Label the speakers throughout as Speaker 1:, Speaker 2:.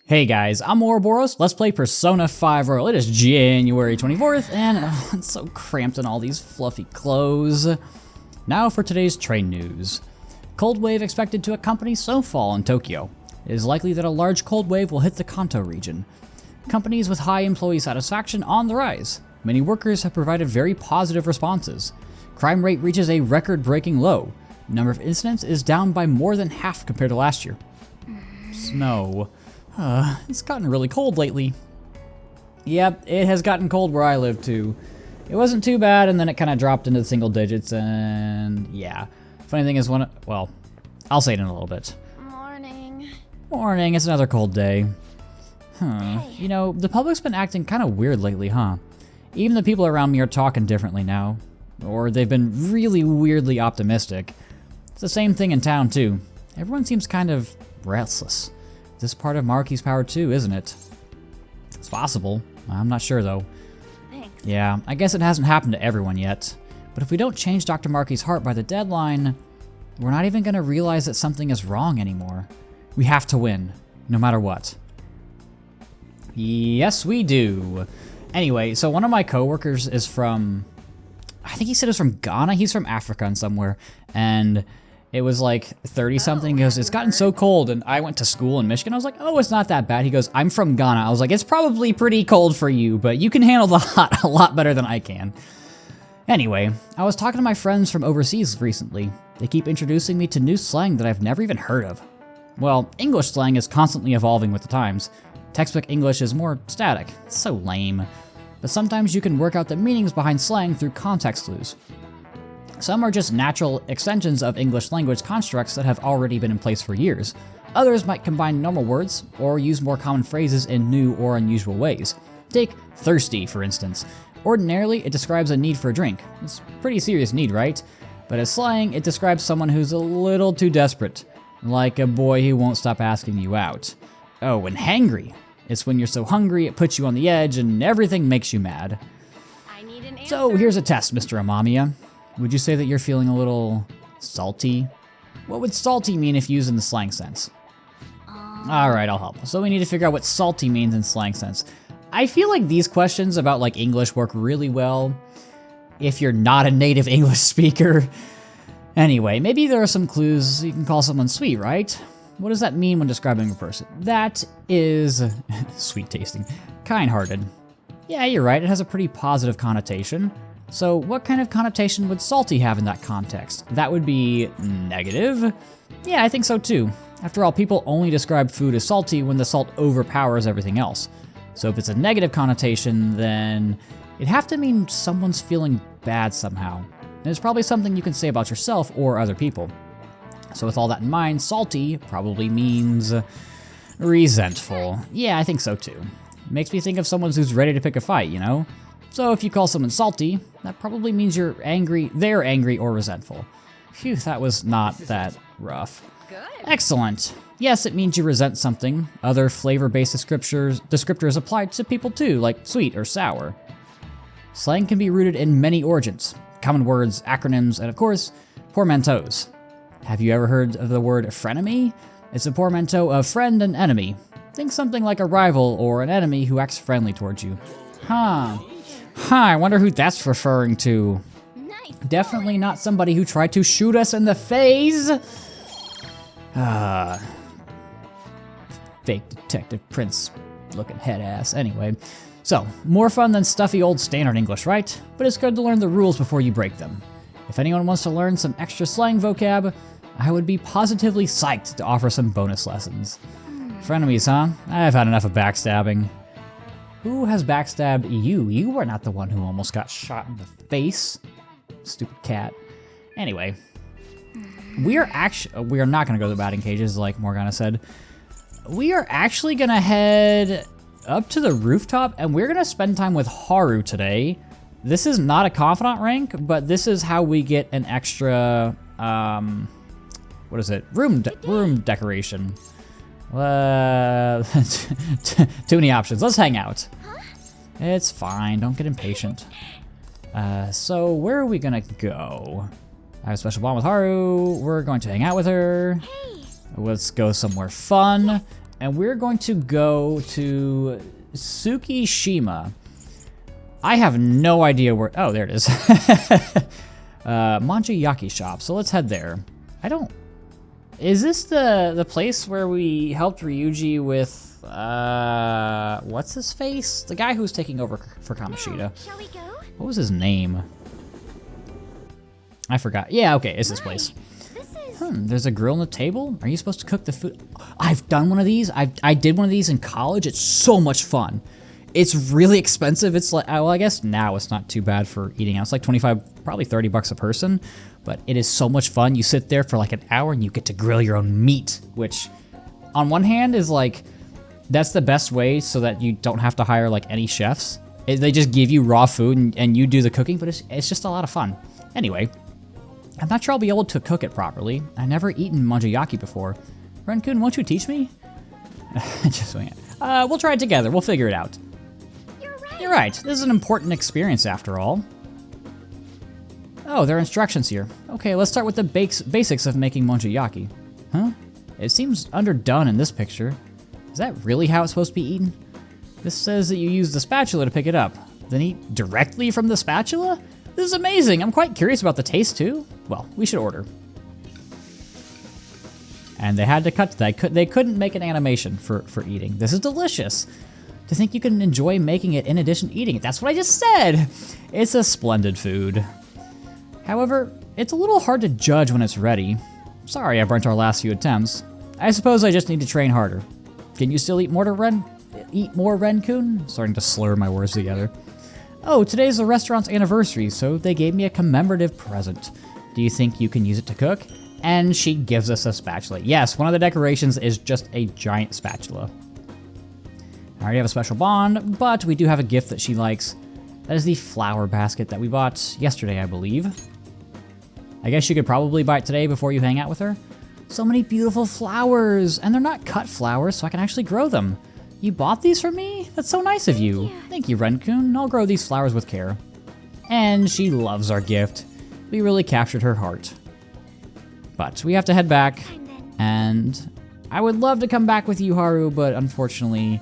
Speaker 1: Hey guys, I'm Ouroboros. Let's play Persona 5 Royal. It is January 24th, and I'm so cramped in all these fluffy clothes. Now for today's train news. Cold wave expected to accompany snowfall in Tokyo. It is likely that a large cold wave will hit the Kanto region. Companies with high employee satisfaction on the rise. Many workers have provided very positive responses. Crime rate reaches a record-breaking low. Number of incidents is down by more than half compared to last year. Snow. It's gotten really cold lately. Yep, it has gotten cold where I live too. It wasn't too bad, and then it kind of dropped into the single digits, and yeah. Funny thing is, well, I'll say it in a little bit.
Speaker 2: Morning.
Speaker 1: Morning, it's another cold day.
Speaker 2: Hey.
Speaker 1: You know, the public's been acting kind of weird lately, huh? Even the people around me are talking differently now. Or they've been really weirdly optimistic. It's the same thing in town too. Everyone seems kind of restless. This part of Maruki's power too, isn't it? It's possible. I'm not sure though.
Speaker 2: Thanks.
Speaker 1: Yeah, I guess it hasn't happened to everyone yet. But if we don't change Dr. Maruki's heart by the deadline, we're not even gonna realize that something is wrong anymore. We have to win, no matter what. Yes, we do. Anyway, so one of my coworkers is from, I think he said it was from Ghana. He's from Africa and somewhere. And it was like 30 something. He goes, it's gotten so cold. And I went to school in Michigan. I was like, oh, it's not that bad. He goes, I'm from Ghana. I was like, it's probably pretty cold for you, but you can handle the hot a lot better than I can. Anyway, I was talking to my friends from overseas recently. They keep introducing me to new slang that I've never even heard of. Well, English slang is constantly evolving with the times. Textbook English is more static. It's so lame. But sometimes you can work out the meanings behind slang through context clues. Some are just natural extensions of English language constructs that have already been in place for years. Others might combine normal words or use more common phrases in new or unusual ways. Take thirsty, for instance. Ordinarily, it describes a need for a drink. It's a pretty serious need, right? But as slang, it describes someone who's a little too desperate. Like a boy who won't stop asking you out. Oh, and hangry. It's when you're so hungry it puts you on the edge and everything makes you mad.
Speaker 2: I need an answer.
Speaker 1: So here's a test, Mr. Amamiya. Would you say that you're feeling a little salty? What would salty mean if used in the slang sense? Alright, I'll help. So we need to figure out what salty means in slang sense. I feel like these questions about like English work really well if you're not a native English speaker. Anyway, maybe there are some clues. You can call someone sweet, right? What does that mean when describing a person? That is sweet tasting, kind-hearted. Yeah, you're right, it has a pretty positive connotation. So what kind of connotation would salty have in that context? That would be negative? Yeah, I think so too. After all, people only describe food as salty when the salt overpowers everything else. So if it's a negative connotation, then it'd have to mean someone's feeling bad somehow. And it's probably something you can say about yourself or other people. So with all that in mind, salty probably means resentful. Yeah, I think so too. Makes me think of someone who's ready to pick a fight, you know? So if you call someone salty, that probably means they're angry or resentful. Phew, that was not that rough.
Speaker 2: Good.
Speaker 1: Excellent. Yes, it means you resent something. Other flavor-based descriptors apply to people too, like sweet or sour. Slang can be rooted in many origins. Common words, acronyms, and of course, portmanteaus. Have you ever heard of the word frenemy? It's a portmanteau of friend and enemy. Think something like a rival or an enemy who acts friendly towards you. I wonder who that's referring to.
Speaker 2: Nice.
Speaker 1: Definitely not somebody who tried to shoot us in the face. Fake Detective Prince looking head ass. Anyway, so more fun than stuffy old standard English, right? But it's good to learn the rules before you break them. If anyone wants to learn some extra slang vocab, I would be positively psyched to offer some bonus lessons. Frenemies, huh? I've had enough of backstabbing. Who has backstabbed you? You are not the one who almost got shot in the face. Stupid cat. Anyway, we are not going to go to the batting cages like Morgana said. We are actually going to head up to the rooftop and we're going to spend time with Haru today. This is not a confidant rank, but this is how we get an extra, what is it? Room decoration. Too many options. Let's hang out. It's fine. Don't get impatient. So where are we gonna go? I have a special bond with Haru. We're going to hang out with her.
Speaker 2: Hey.
Speaker 1: Let's go somewhere fun. and we're going to go to Tsukishima. I have no idea where. Oh, there it is. Manjayaki shop. So let's head there. I don't. Is this the place where we helped Ryuji with what's his face? The guy who's taking over for Kamoshida.
Speaker 2: Shall we go?
Speaker 1: What was his name? I forgot. Yeah, okay, it's this place.
Speaker 2: This is
Speaker 1: There's a grill on the table. Are you supposed to cook the food? I've done one of these. I did one of these in college. It's so much fun. It's really expensive. It's like, well, I guess now it's not too bad for eating out. It's like 25, probably 30 bucks a person, but it is so much fun. You sit there for like an hour and you get to grill your own meat, which on one hand is like, that's the best way so that you don't have to hire like any chefs. They just give you raw food and you do the cooking, but it's just a lot of fun. Anyway, I'm not sure I'll be able to cook it properly. I've never eaten manjayaki before. Ren-kun, won't you teach me? Just wing it. We'll try it together. We'll figure it out. You're right. This is an important experience after all. Oh, there are instructions here. Okay, let's start with the basics of making manjayaki. Huh? It seems underdone in this picture. Is that really how it's supposed to be eaten? This says that you use the spatula to pick it up, then eat directly from the spatula? This is amazing. I'm quite curious about the taste too. Well, we should order. And they had to cut to that. They couldn't make an animation for eating. This is delicious. To think you can enjoy making it in addition to eating it. That's what I just said. It's a splendid food. However, it's a little hard to judge when it's ready. Sorry I burnt our last few attempts. I suppose I just need to train harder. Can you still eat more Ren-kun? Starting to slur my words together. Oh, today's the restaurant's anniversary, so they gave me a commemorative present. Do you think you can use it to cook? And she gives us a spatula. Yes, one of the decorations is just a giant spatula. I already have a special bond, but we do have a gift that she likes. That is the flower basket that we bought yesterday, I believe. I guess you could probably buy it today before you hang out with her. So many beautiful flowers, and they're not cut flowers, so I can actually grow them. You bought these for me? That's so nice of you. Thank you, Ren-kun. I'll grow these flowers with care. And she loves our gift. We really captured her heart. But we have to head back, and I would love to come back with you, Haru, but unfortunately,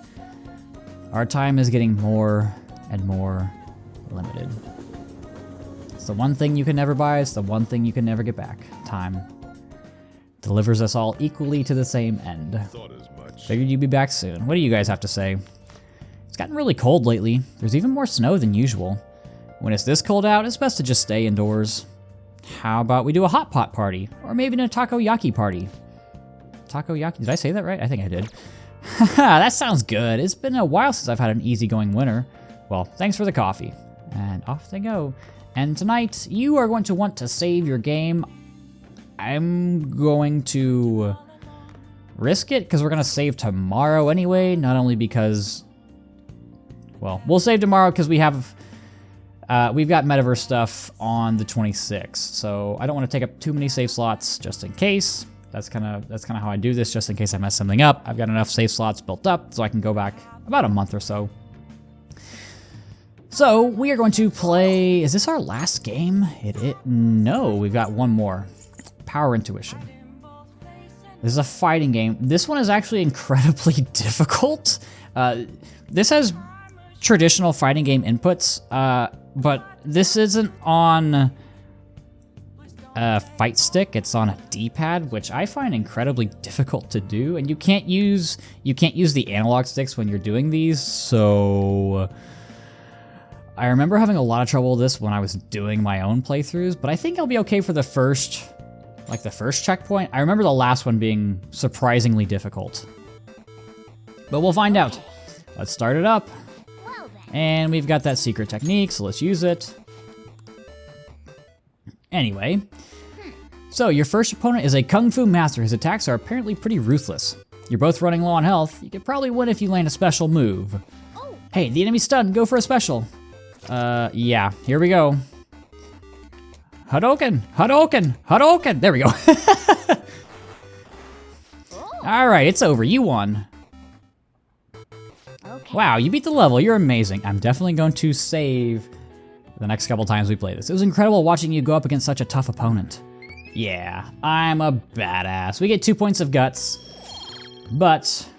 Speaker 1: our time is getting more and more limited. It's the one thing you can never buy, it's the one thing you can never get back. Time delivers us all equally to the same end. Figured you'd be back soon. What do you guys have to say? It's gotten really cold lately. There's even more snow than usual. When it's this cold out, it's best to just stay indoors. How about we do a hot pot party? Or maybe a takoyaki party? Takoyaki? Did I say that right? I think I did. Haha, that sounds good. It's been a while since I've had an easygoing winter. Well, thanks for the coffee. And off they go. And tonight, you are going to want to save your game. I'm going to risk it because we're going to save tomorrow anyway. Not only because, well, we'll save tomorrow because we have, we've got Metaverse stuff on the 26th. So I don't want to take up too many save slots just in case. That's kind of how I do this, just in case I mess something up. I've got enough save slots built up so I can go back about a month or so. So we are going to play. Is this our last game? No, we've got one more. Power Intuition. This is a fighting game. This one is actually incredibly difficult. This has traditional fighting game inputs, but this isn't on a fight stick. It's on a D-pad, which I find incredibly difficult to do. And you can't use the analog sticks when you're doing these. So I remember having a lot of trouble with this when I was doing my own playthroughs, but I think I'll be okay for the first checkpoint. I remember the last one being surprisingly difficult. But we'll find out. Let's start it up. And we've got that secret technique, so let's use it. Anyway, so your first opponent is a Kung Fu master. His attacks are apparently pretty ruthless. You're both running low on health. You could probably win if you land a special move. Hey, the enemy's stunned. Go for a special. Yeah, here we go. Hadouken! Hadouken! Hadouken! There we go. Alright, it's over. You won. Wow, you beat the level. You're amazing. I'm definitely going to save the next couple times we play this. It was incredible watching you go up against such a tough opponent. Yeah, I'm a badass. We get 2 points of guts, but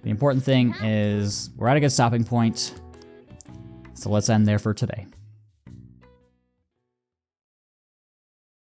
Speaker 1: The important thing is we're at a good stopping point. So let's end there for today.